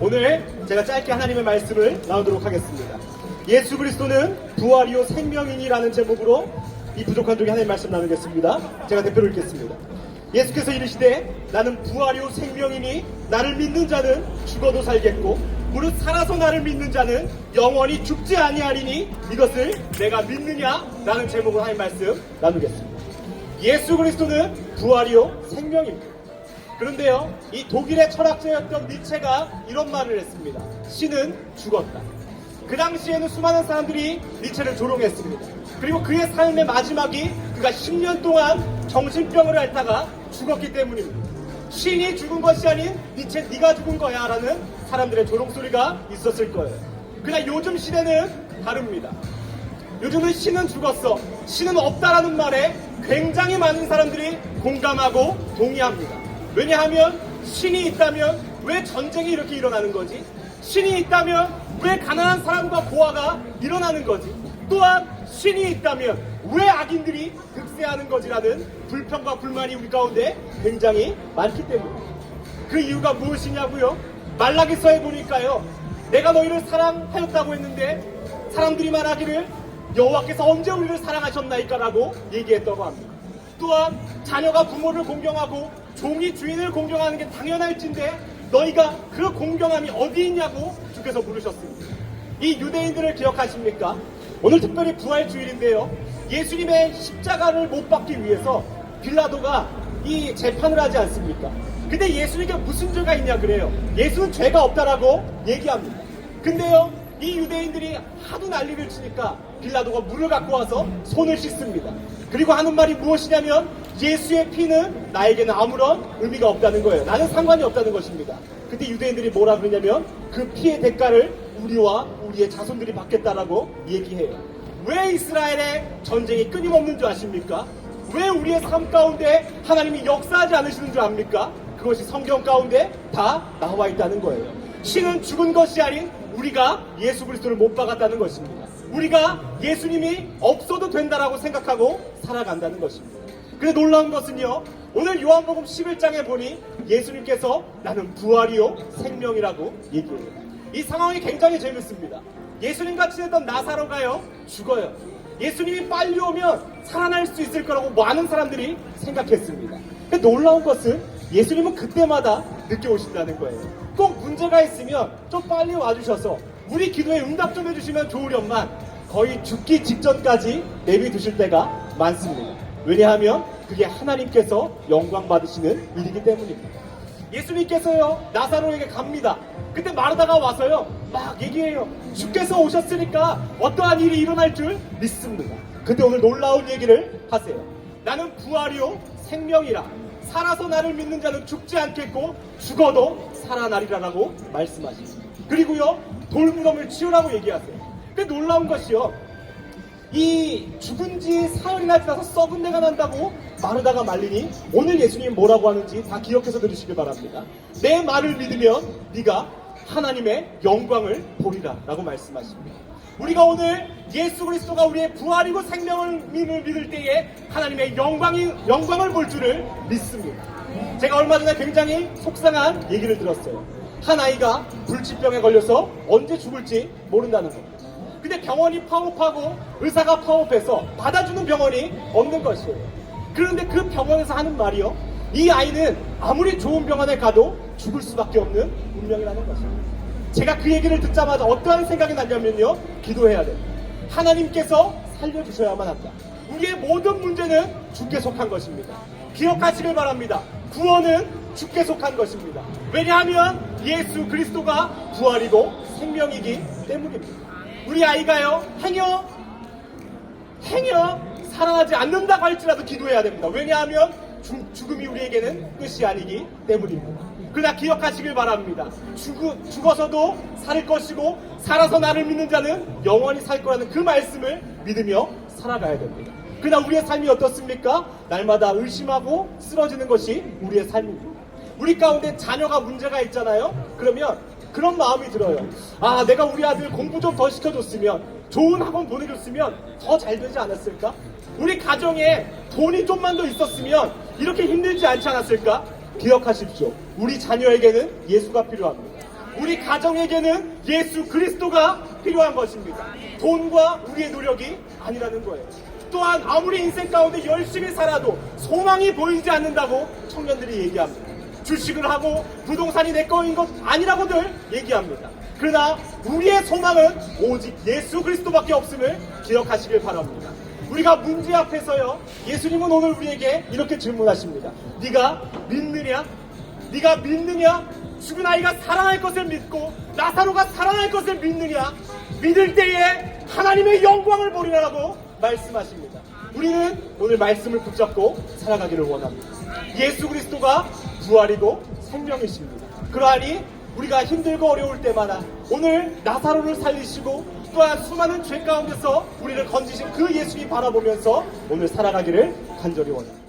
오늘 제가 짧게 하나님의 말씀을 나누도록 하겠습니다. 예수 그리스도는 부활이요 생명이니라는 제목으로 이 부족한 종이 하나님의 말씀 나누겠습니다. 제가 대표로 읽겠습니다. 예수께서 이르시되 나는 부활이요 생명이니 나를 믿는 자는 죽어도 살겠고 무릇 살아서 나를 믿는 자는 영원히 죽지 아니하리니 이것을 내가 믿느냐? 라는 제목으로 하나님의 말씀 나누겠습니다. 예수 그리스도는 부활이요 생명입니다. 그런데요, 이 독일의 철학자였던 니체가 이런 말을 했습니다. 신은 죽었다. 그 당시에는 수많은 사람들이 니체를 조롱했습니다. 그리고 그의 삶의 마지막이 그가 10년 동안 정신병을 앓다가 죽었기 때문입니다. 신이 죽은 것이 아닌 니체 네가 죽은 거야 라는 사람들의 조롱소리가 있었을 거예요. 그러나 요즘 시대는 다릅니다. 요즘은 신은 죽었어, 신은 없다라는 말에 굉장히 많은 사람들이 공감하고 동의합니다. 왜냐하면 신이 있다면 왜 전쟁이 이렇게 일어나는 거지? 신이 있다면 왜 가난한 사람과 고아가 일어나는 거지? 또한 신이 있다면 왜 악인들이 득세하는 거지라는 불평과 불만이 우리 가운데 굉장히 많기 때문입니다. 그 이유가 무엇이냐고요? 말라기서에 보니까요, 내가 너희를 사랑하였다고 했는데 사람들이 말하기를 여호와께서 언제 우리를 사랑하셨나이까 라고 얘기했다고 합니다. 또한 자녀가 부모를 공경하고 종이 주인을 공경하는 게 당연할진데 너희가 그 공경함이 어디 있냐고 주께서 물으셨습니다. 이 유대인들을 기억하십니까? 오늘 특별히 부활주일인데요, 예수님의 십자가를 못 박기 위해서 빌라도가 이 재판을 하지 않습니까? 근데 예수님께 무슨 죄가 있냐 그래요. 예수는 죄가 없다라고 얘기합니다. 근데요, 이 유대인들이 하도 난리를 치니까 빌라도가 물을 갖고 와서 손을 씻습니다. 그리고 하는 말이 무엇이냐면 예수의 피는 나에게는 아무런 의미가 없다는 거예요. 나는 상관이 없다는 것입니다. 그때 유대인들이 뭐라 그러냐면 그 피의 대가를 우리와 우리의 자손들이 받겠다라고 얘기해요. 왜 이스라엘의 전쟁이 끊임없는 줄 아십니까? 왜 우리의 삶 가운데 하나님이 역사하지 않으시는 줄 압니까? 그것이 성경 가운데 다 나와 있다는 거예요. 신은 죽은 것이 아닌 우리가 예수 그리스도를 못 박았다는 것입니다. 우리가 예수님이 없어도 된다라고 생각하고 살아간다는 것입니다. 근데 놀라운 것은요, 오늘 요한복음 11장에 보니 예수님께서 나는 부활이요 생명이라고 얘기해요. 이 상황이 굉장히 재밌습니다. 예수님 같이 됐던 나사로가요 죽어요. 예수님이 빨리 오면 살아날 수 있을 거라고 많은 사람들이 생각했습니다. 근데 놀라운 것은 예수님은 그때마다 늦게 오신다는 거예요. 꼭 문제가 있으면 좀 빨리 와주셔서 우리 기도에 응답 좀 해주시면 좋으련만 거의 죽기 직전까지 내비두실 때가 많습니다. 왜냐하면 그게 하나님께서 영광 받으시는 일이기 때문입니다. 예수님께서요 나사로에게 갑니다. 그때 마르다가 와서요 막 얘기해요. 주께서 오셨으니까 어떠한 일이 일어날 줄 믿습니다. 근데 오늘 놀라운 얘기를 하세요. 나는 부활이요 생명이라 살아서 나를 믿는 자는 죽지 않겠고 죽어도 살아나리라라고 말씀하십니다. 그리고요 돌무덤을 치우라고 얘기하세요. 근데 놀라운 것이요, 이 죽은 지 사흘이나 지나서 썩은 내가 난다고 마르다가 말리니 오늘 예수님이 뭐라고 하는지 다 기억해서 들으시길 바랍니다. 내 말을 믿으면 네가 하나님의 영광을 보리라 라고 말씀하십니다. 우리가 오늘 예수 그리스도가 우리의 부활이고 생명을 믿을 때에 하나님의 영광을 볼 줄을 믿습니다. 제가 얼마 전에 굉장히 속상한 얘기를 들었어요. 한 아이가 불치병에 걸려서 언제 죽을지 모른다는 겁니다. 근데 병원이 파업하고 의사가 파업해서 받아주는 병원이 없는 것이에요. 그런데 그 병원에서 하는 말이요, 이 아이는 아무리 좋은 병원에 가도 죽을 수밖에 없는 운명이라는 것입니다. 제가 그 얘기를 듣자마자 어떠한 생각이 났냐면요, 기도해야 됩니다. 하나님께서 살려주셔야만 한다. 우리의 모든 문제는 주께 속한 것입니다. 기억하시길 바랍니다. 구원은 주께 속한 것입니다. 왜냐하면 예수 그리스도가 부활이고 생명이기 때문입니다. 우리 아이가요 행여 살아나지 않는다고 할지라도 기도해야 됩니다. 왜냐하면 죽음이 우리에게는 끝이 아니기 때문입니다. 그러나 기억하시길 바랍니다. 죽어서도 살 것이고 살아서 나를 믿는 자는 영원히 살 거라는 그 말씀을 믿으며 살아가야 됩니다. 그러나 우리의 삶이 어떻습니까? 날마다 의심하고 쓰러지는 것이 우리의 삶입니다. 우리 가운데 자녀가 문제가 있잖아요. 그러면 그런 마음이 들어요. 아, 내가 우리 아들 공부 좀 더 시켜줬으면, 좋은 학원 보내줬으면 더 잘 되지 않았을까? 우리 가정에 돈이 좀만 더 있었으면 이렇게 힘들지 않지 않았을까? 기억하십시오. 우리 자녀에게는 예수가 필요합니다. 우리 가정에게는 예수 그리스도가 필요한 것입니다. 돈과 우리의 노력이 아니라는 거예요. 또한 아무리 인생 가운데 열심히 살아도 소망이 보이지 않는다고 청년들이 얘기합니다. 주식을 하고 부동산이 내 거인 것 아니라고들 얘기합니다. 그러나 우리의 소망은 오직 예수 그리스도밖에 없음을 기억하시길 바랍니다. 우리가 문제 앞에서요, 예수님은 오늘 우리에게 이렇게 질문하십니다. 네가 믿느냐? 네가 믿느냐? 죽은 아이가 살아날 것을 믿고 나사로가 살아날 것을 믿느냐? 믿을 때에 하나님의 영광을 보리라고 말씀하십니다. 우리는 오늘 말씀을 붙잡고 살아가기를 원합니다. 예수 그리스도가 부활이고 생명이십니다. 그러하니 우리가 힘들고 어려울 때마다 오늘 나사로를 살리시고 또한 수많은 죄 가운데서 우리를 건지신 그 예수님 바라보면서 오늘 살아가기를 간절히 원합니다.